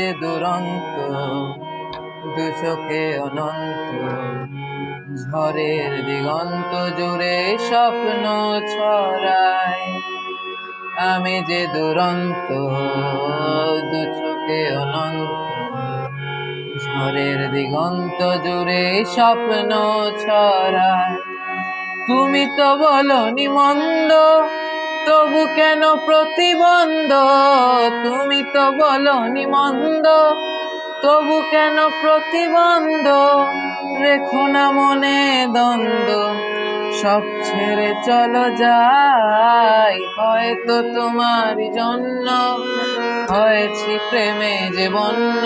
যে দুরন্ত, দু চোখে অনন্ত, ঝড়ের দিগন্ত জুড়ে স্বপ্ন ছড়ায়। আমি যে দুরন্ত, দু চোখে অনন্ত, ঝড়ের দিগন্ত জুড়ে স্বপ্ন ছড়ায়। তুমি তো বলনি মন্দ, তবু কেন প্রতিবন্ধ? তুমি তো বলনি মন্দ, তবু কেন প্রতিবন্ধ? রেখো না মনে দ্বন্দ্ব, সব ছেড়ে চলো যাই। হয়তো তোমার জন্য হয়েছি প্রেমে যে বন্য,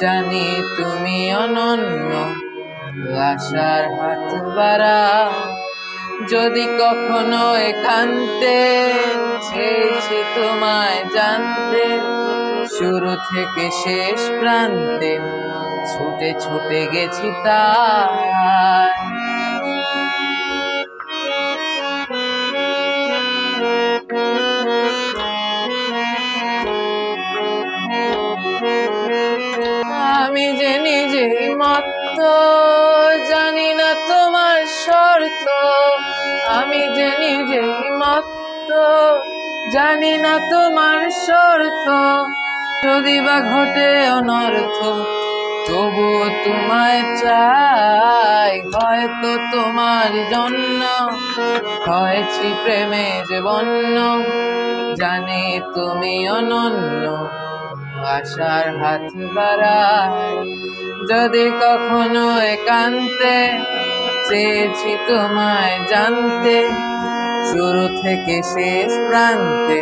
জানি তুমি অনন্য, আশার হাত বাড়াও। যদি কখনো একান্তে চেয়েছি তোমায় জানতে, শুরু থেকে শেষ প্রান্তে ছুটে ছুটে গেছি তাই। আমি যে নিজেই মত্ত, জানি না তোমার শর্ত। আমি যে নিজেই মত্ত, জানি না তোমার শর্ত। যদি বা ঘটে অনর্থ, তবুও তোমায় চাই। হয়তো তোমার জন্য হয়েছি প্রেমে যে বন্য, জানি তুমি অনন্য, আশার হাত বাড়াই। যদি কখনো একান্তে চেয়েছি তোমায় জানতে, শুরু থেকে শেষ প্রান্তে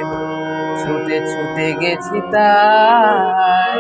ছুটে ছুটে গেছি তাই।